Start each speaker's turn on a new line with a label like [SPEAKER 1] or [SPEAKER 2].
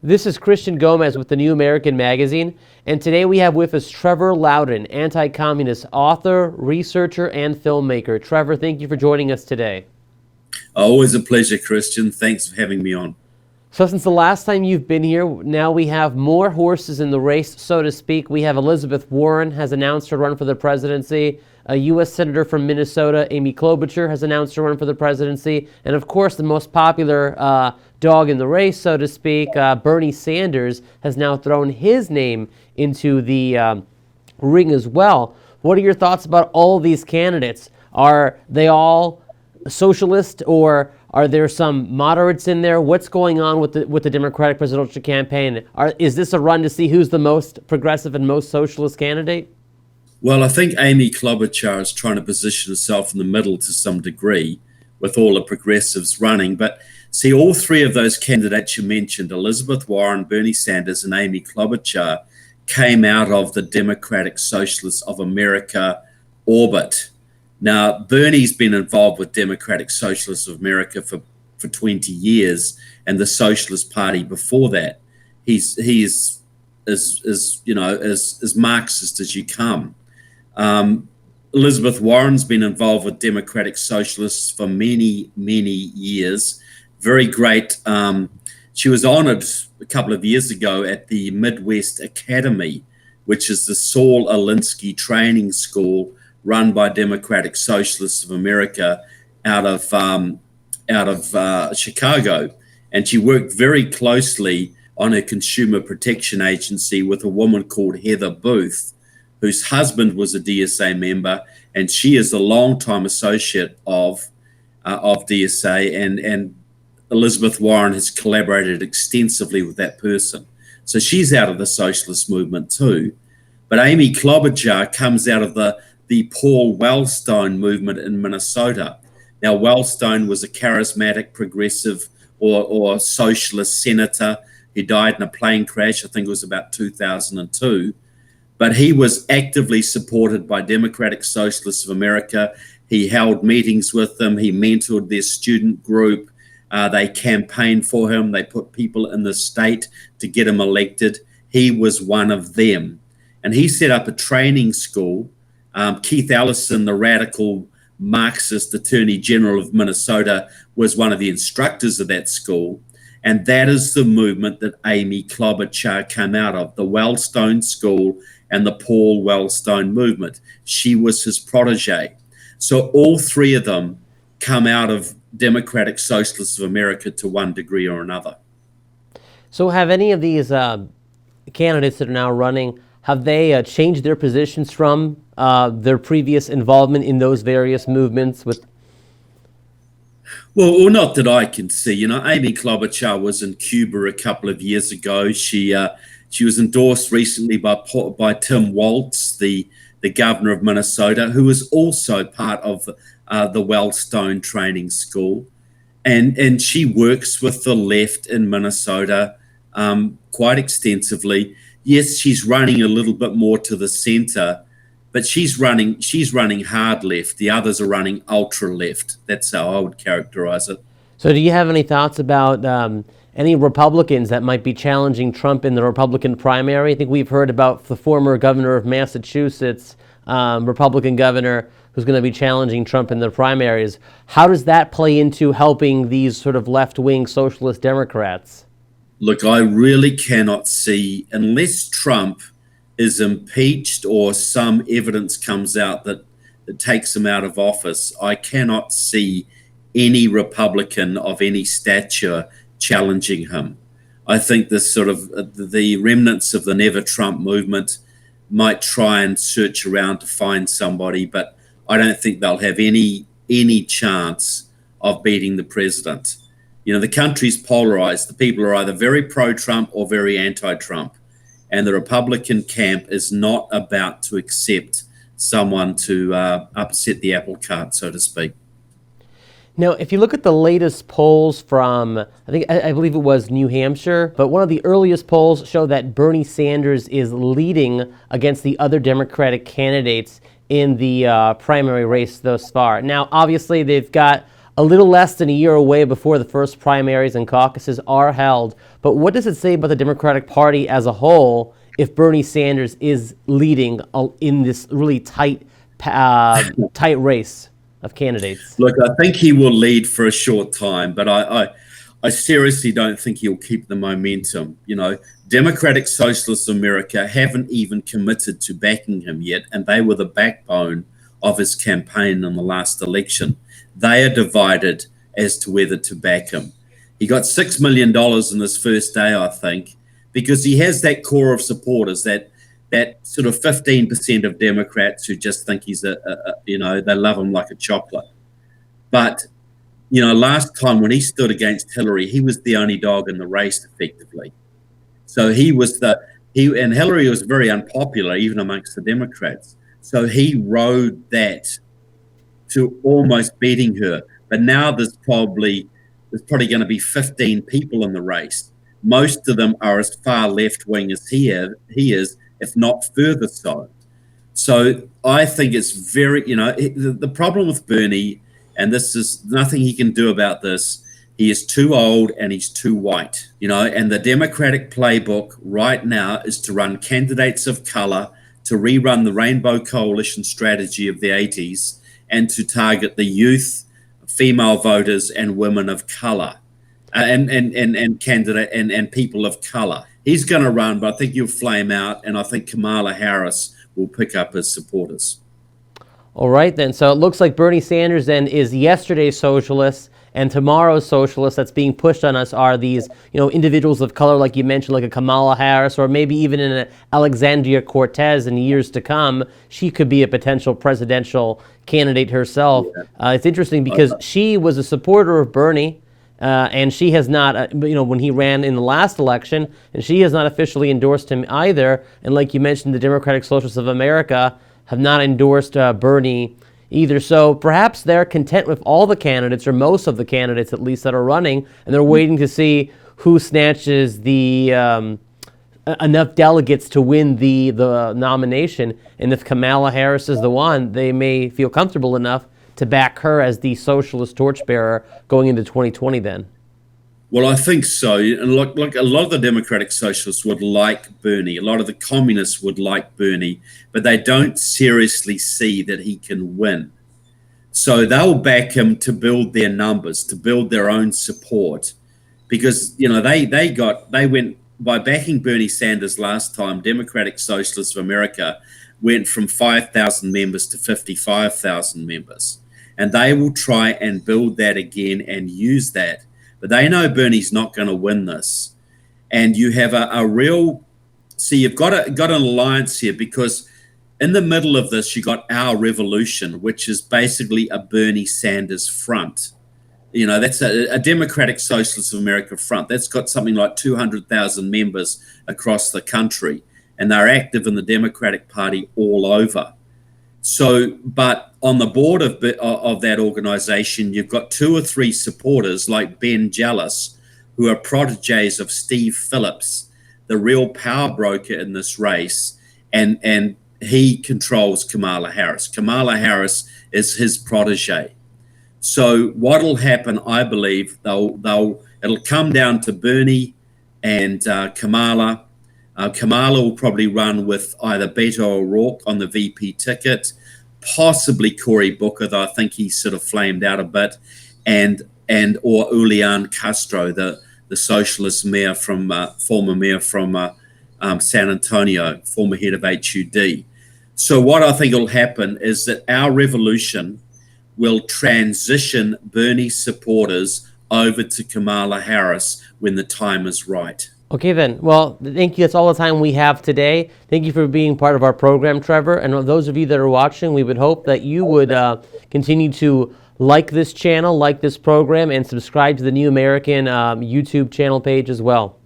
[SPEAKER 1] This is Christian Gomez with the New American Magazine, and today we have with us Trevor Loudon, anti-communist author, researcher, and filmmaker. Trevor, thank you for joining us today.
[SPEAKER 2] Always a pleasure, Christian. Thanks for having me on.
[SPEAKER 1] So since the last time you've been here, now we have more horses in the race, so to speak. We have Elizabeth Warren has announced her run for the presidency. A U.S. Senator from Minnesota, Amy Klobuchar, has announced her run for the presidency. And of course, the most popular dog in the race, so to speak, Bernie Sanders, has now thrown his name into the ring as well. What are your thoughts about all these candidates? Are they all socialist, or are there some moderates in there? What's going on with the Democratic presidential campaign? Is this a run to see who's the most progressive and most socialist candidate?
[SPEAKER 2] Well, I think Amy Klobuchar is trying to position herself in the middle to some degree with all the progressives running. But see, all three of those candidates you mentioned, Elizabeth Warren, Bernie Sanders, and Amy Klobuchar, came out of the Democratic Socialists of America orbit. Now, Bernie's been involved with Democratic Socialists of America for 20 years, and the Socialist Party before that. He's as Marxist as you come. Elizabeth Warren's been involved with Democratic Socialists for many, many years. Very great. She was honored a couple of years ago at the Midwest Academy, which is the Saul Alinsky training school run by Democratic Socialists of America out of Chicago. And she worked very closely on a consumer protection agency with a woman called Heather Booth, whose husband was a DSA member, and she is a longtime associate of DSA, and Elizabeth Warren has collaborated extensively with that person. So she's out of the socialist movement too. But Amy Klobuchar comes out of the Paul Wellstone movement in Minnesota. Now, Wellstone was a charismatic progressive or socialist senator. He died in a plane crash, I think it was about 2002. But he was actively supported by Democratic Socialists of America. He held meetings with them. He mentored their student group. They campaigned for him. They put people in the state to get him elected. He was one of them. And he set up a training school. Keith Ellison, the radical Marxist Attorney General of Minnesota, was one of the instructors of that school. And that is the movement that Amy Klobuchar came out of, the Wellstone School and the Paul Wellstone movement. She was his protege. So all three of them come out of Democratic Socialists of America to one degree or another.
[SPEAKER 1] So have any of these candidates that are now running, have they changed their positions from their previous involvement in those various movements?
[SPEAKER 2] Well, not that I can see. You know, Amy Klobuchar was in Cuba a couple of years ago. She was endorsed recently by Tim Walz, the governor of Minnesota, who was also part of the Wellstone Training School. And she works with the left in Minnesota quite extensively. Yes, she's running a little bit more to the center, but she's running hard left. The others are running ultra left. That's how I would characterize it.
[SPEAKER 1] So do you have any thoughts about any Republicans that might be challenging Trump in the Republican primary? I think we've heard about the former governor of Massachusetts, Republican governor, who's going to be challenging Trump in the primaries. How does that play into helping these sort of left-wing socialist Democrats?
[SPEAKER 2] Look, I really cannot see, unless Trump is impeached or some evidence comes out that takes him out of office, I cannot see any Republican of any stature challenging him. I think this sort of the remnants of the Never Trump movement might try and search around to find somebody, but I don't think they'll have any chance of beating the president. You know, the country's polarized. The people are either very pro-Trump or very anti-Trump. And the Republican camp is not about to accept someone to upset the apple cart, so to speak.
[SPEAKER 1] Now, if you look at the latest polls from, I believe it was New Hampshire, but one of the earliest polls show that Bernie Sanders is leading against the other Democratic candidates in the primary race thus far. Now, obviously, they've got a little less than a year away before the first primaries and caucuses are held. But what does it say about the Democratic Party as a whole if Bernie Sanders is leading in this really tight race of candidates?
[SPEAKER 2] Look, I think he will lead for a short time, but I seriously don't think he'll keep the momentum. You know, Democratic Socialists of America haven't even committed to backing him yet, and they were the backbone of his campaign in the last election. They are divided as to whether to back him. He got $6 million in his first day, I think, because he has that core of supporters, that sort of 15% of Democrats who just think he's they love him like a chocolate. But, last time when he stood against Hillary, he was the only dog in the race effectively. So and Hillary was very unpopular even amongst the Democrats. So he rode that to almost beating her. But now there's probably going to be 15 people in the race. Most of them are as far left wing as he is, if not further so. So I think it's very, the problem with Bernie, and this is nothing he can do about this, he is too old and he's too white, and the Democratic playbook right now is to run candidates of color, to rerun the Rainbow Coalition strategy of the 80s, and to target the youth, female voters, and women of color, and candidate and people of color. He's going to run, but I think he'll flame out, and I think Kamala Harris will pick up his supporters.
[SPEAKER 1] All right, then. So it looks like Bernie Sanders then is yesterday's socialist, and tomorrow's socialist that's being pushed on us are these, individuals of color, like you mentioned, like a Kamala Harris, or maybe even an Alexandria Cortez in years to come. She could be a potential presidential candidate herself. Yeah. It's interesting because she was a supporter of Bernie, and she has not, when he ran in the last election, and she has not officially endorsed him either. And like you mentioned, the Democratic Socialists of America have not endorsed Bernie either. So perhaps they're content with all the candidates, or most of the candidates at least, that are running, and they're waiting to see who snatches the enough delegates to win the nomination. And if Kamala Harris is the one, they may feel comfortable enough to back her as the socialist torchbearer going into 2020 then.
[SPEAKER 2] Well, I think so. And look, a lot of the Democratic Socialists would like Bernie. A lot of the communists would like Bernie, but they don't seriously see that he can win. So they'll back him to build their numbers, to build their own support, because they went by backing Bernie Sanders last time. Democratic Socialists of America went from 5,000 members to 55,000 members, and they will try and build that again and use that. But they know Bernie's not going to win this. And you have you've got an alliance here, because in the middle of this, you got Our Revolution, which is basically a Bernie Sanders front. That's a Democratic Socialists of America front. That's got something like 200,000 members across the country, and they're active in the Democratic Party all over. So, but on the board of that organization, you've got 2 or 3 supporters like Ben Jealous, who are proteges of Steve Phillips, the real power broker in this race, and he controls Kamala Harris. Kamala Harris is his protege. So what'll happen, I believe, it'll come down to Bernie and Kamala. Kamala will probably run with either Beto O'Rourke on the VP ticket, possibly Cory Booker, though I think he's sort of flamed out a bit, or Julian Castro, the socialist mayor former mayor from San Antonio, former head of HUD. So what I think will happen is that Our Revolution will transition Bernie's supporters over to Kamala Harris when the time is right.
[SPEAKER 1] Okay, then. Well, thank you. That's all the time we have today. Thank you for being part of our program, Trevor. And those of you that are watching, we would hope that you would continue to like this channel, like this program, and subscribe to the New American YouTube channel page as well.